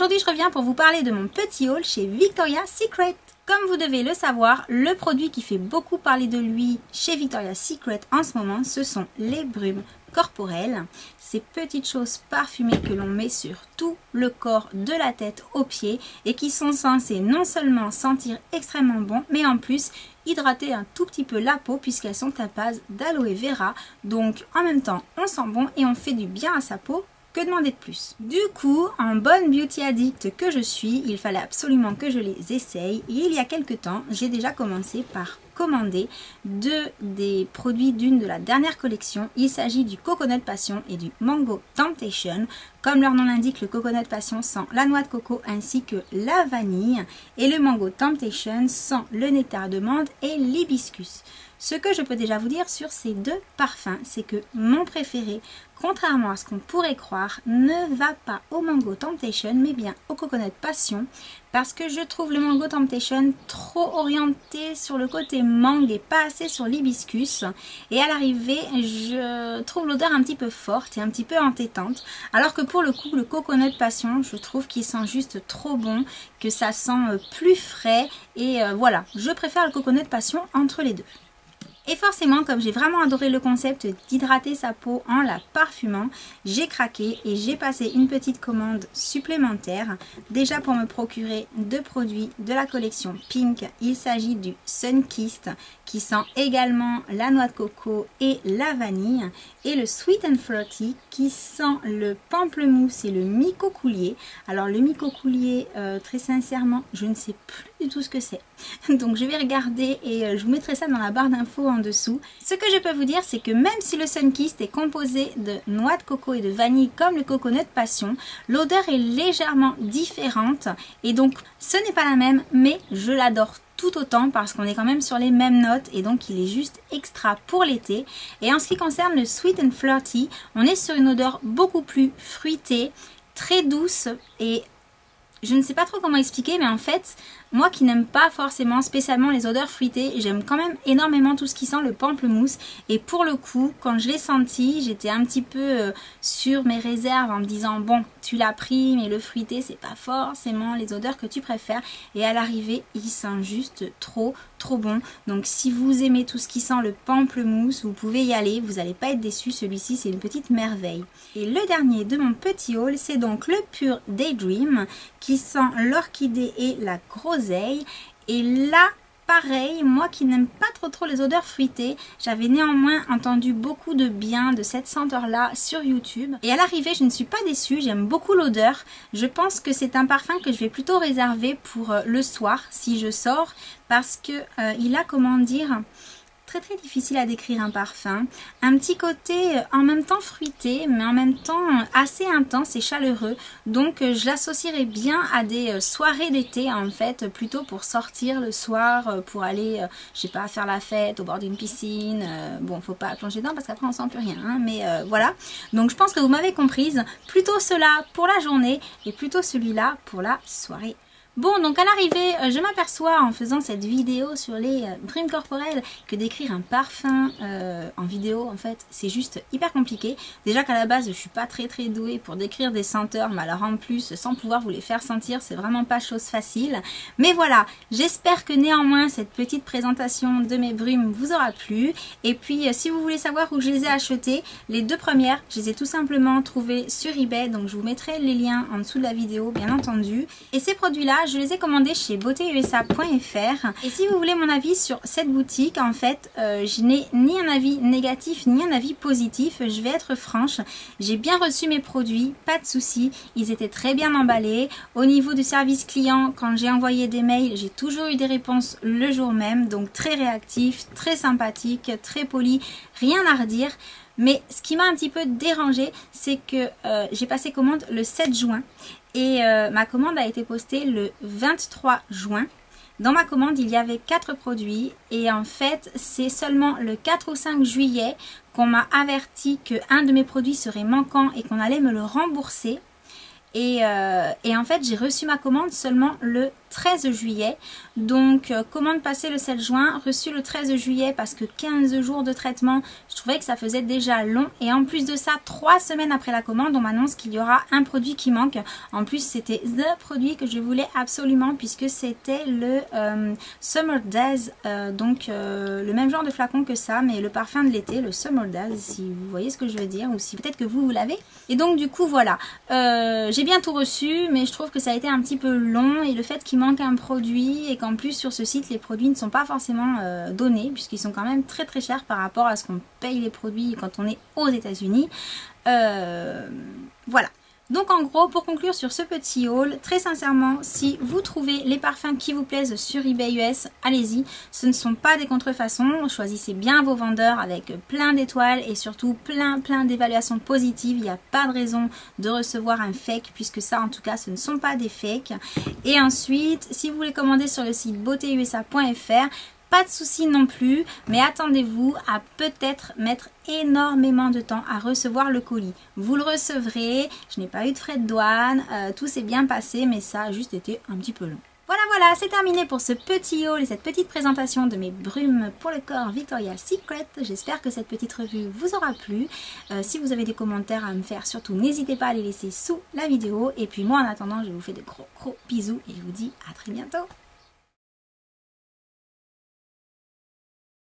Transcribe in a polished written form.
Aujourd'hui je reviens pour vous parler de mon petit haul chez Victoria's Secret. Comme vous devez le savoir, le produit qui fait beaucoup parler de lui chez Victoria's Secret en ce moment, ce sont les brumes corporelles. Ces petites choses parfumées que l'on met sur tout le corps, de la tête aux pieds et qui sont censées non seulement sentir extrêmement bon, mais en plus hydrater un tout petit peu la peau puisqu'elles sont à base d'aloe vera. Donc en même temps, on sent bon et on fait du bien à sa peau. Que demander de plus? Du coup, en bonne beauty addict que je suis, il fallait absolument que je les essaye. Et il y a quelques temps, j'ai déjà commencé par commander des produits d'une de la dernière collection. Il s'agit du Coconut Passion et du Mango Temptation. Comme leur nom l'indique, le Coconut Passion sent la noix de coco ainsi que la vanille. Et le Mango Temptation sent le nectar de menthe et l'hibiscus. Ce que je peux déjà vous dire sur ces deux parfums, c'est que mon préféré, contrairement à ce qu'on pourrait croire, ne va pas au Mango Temptation, mais bien au Coconut Passion, parce que je trouve le Mango Temptation trop orienté sur le côté mangue et pas assez sur l'hibiscus. Et à l'arrivée, je trouve l'odeur un petit peu forte et un petit peu entêtante, alors que pour le coup, le Coconut Passion, je trouve qu'il sent juste trop bon, que ça sent plus frais, et voilà, je préfère le Coconut Passion entre les deux. Et forcément, comme j'ai vraiment adoré le concept d'hydrater sa peau en la parfumant, j'ai craqué et j'ai passé une petite commande supplémentaire. Déjà pour me procurer deux produits de la collection Pink. Il s'agit du Sunkissed qui sent également la noix de coco et la vanille. Et le Sweet and Flirty qui sent le pamplemousse et le micocoulier. Alors le micocoulier, très sincèrement, je ne sais plus du tout ce que c'est. Donc je vais regarder et je vous mettrai ça dans la barre d'infos en dessous. Ce que je peux vous dire, c'est que même si le Sunkissed est composé de noix de coco et de vanille comme le Coconut Passion, l'odeur est légèrement différente et donc ce n'est pas la même, mais je l'adore tout autant parce qu'on est quand même sur les mêmes notes et donc il est juste extra pour l'été. Et en ce qui concerne le Sweet and Flirty, on est sur une odeur beaucoup plus fruitée, très douce et je ne sais pas trop comment expliquer, mais en fait, moi qui n'aime pas forcément spécialement les odeurs fruitées, j'aime quand même énormément tout ce qui sent le pamplemousse. Et pour le coup, quand je l'ai senti, j'étais un petit peu sur mes réserves en me disant bon, tu l'as pris, mais le fruité, c'est pas forcément les odeurs que tu préfères. Et à l'arrivée, il sent juste trop bon. Donc si vous aimez tout ce qui sent le pamplemousse, vous pouvez y aller, vous n'allez pas être déçus. Celui-ci, c'est une petite merveille. Et le dernier de mon petit haul, c'est donc le Pure Daydream qui sent l'orchidée et la groseille. Et là, pareil, moi qui n'aime pas trop les odeurs fruitées, j'avais néanmoins entendu beaucoup de bien de cette senteur-là sur YouTube. Et à l'arrivée, je ne suis pas déçue, j'aime beaucoup l'odeur. Je pense que c'est un parfum que je vais plutôt réserver pour le soir, si je sors, parce que il a, comment dire, très difficile à décrire un parfum, un petit côté en même temps fruité mais en même temps assez intense et chaleureux, donc je l'associerais bien à des soirées d'été en fait, plutôt pour sortir le soir, pour aller je sais pas, faire la fête au bord d'une piscine. Bon, faut pas plonger dedans parce qu'après on sent plus rien hein, mais voilà, donc je pense que vous m'avez comprise, plutôt cela pour la journée et plutôt celui-là pour la soirée. Bon, donc à l'arrivée, je m'aperçois en faisant cette vidéo sur les brumes corporelles que d'écrire un parfum en vidéo, en fait, c'est juste hyper compliqué. Déjà qu'à la base, je suis pas très douée pour décrire des senteurs, mais alors en plus, sans pouvoir vous les faire sentir, c'est vraiment pas chose facile. Mais voilà, j'espère que néanmoins, cette petite présentation de mes brumes vous aura plu. Et puis, si vous voulez savoir où je les ai achetées, les deux premières, je les ai tout simplement trouvées sur eBay, donc je vous mettrai les liens en dessous de la vidéo, bien entendu. Et ces produits-là, je les ai commandés chez beautéusa.fr. Et si vous voulez mon avis sur cette boutique, en fait, je n'ai ni un avis négatif ni un avis positif. Je vais être franche, j'ai bien reçu mes produits, pas de soucis, ils étaient très bien emballés. Au niveau du service client, quand j'ai envoyé des mails, j'ai toujours eu des réponses le jour même, donc très réactif, très sympathique, très poli, rien à redire. Mais ce qui m'a un petit peu dérangé, c'est que j'ai passé commande le 7 juin et ma commande a été postée le 23 juin. Dans ma commande, il y avait 4 produits et en fait, c'est seulement le 4 ou 5 juillet qu'on m'a averti qu'un de mes produits serait manquant et qu'on allait me le rembourser. Et en fait, j'ai reçu ma commande seulement le 13 juillet. Donc commande passée le 7 juin, reçu le 13 juillet parce que 15 jours de traitement, je trouvais que ça faisait déjà long. Et en plus de ça, 3 semaines après la commande, on m'annonce qu'il y aura un produit qui manque. En plus, c'était le produit que je voulais absolument puisque c'était le Summer Days, donc le même genre de flacon que ça, mais le parfum de l'été, le Summer Days, si vous voyez ce que je veux dire, ou si peut-être que vous l'avez. Et donc du coup voilà, j'ai bien tout reçu, mais je trouve que ça a été un petit peu long, et le fait qu'il manque un produit et qu'en plus sur ce site les produits ne sont pas forcément donnés, puisqu'ils sont quand même très très chers par rapport à ce qu'on paye les produits quand on est aux États-Unis. Voilà. Donc en gros, pour conclure sur ce petit haul, très sincèrement, si vous trouvez les parfums qui vous plaisent sur eBay US, allez-y. Ce ne sont pas des contrefaçons, choisissez bien vos vendeurs avec plein d'étoiles et surtout plein d'évaluations positives. Il n'y a pas de raison de recevoir un fake, puisque ça en tout cas ce ne sont pas des fakes. Et ensuite, si vous voulez commander sur le site beautéusa.fr, pas de souci non plus, mais attendez-vous à peut-être mettre énormément de temps à recevoir le colis. Vous le recevrez, je n'ai pas eu de frais de douane, tout s'est bien passé, mais ça a juste été un petit peu long. Voilà, c'est terminé pour ce petit haul et cette petite présentation de mes brumes pour le corps Victoria's Secret. J'espère que cette petite revue vous aura plu. Si vous avez des commentaires à me faire, surtout n'hésitez pas à les laisser sous la vidéo. Et puis moi en attendant, je vous fais de gros bisous et je vous dis à très bientôt.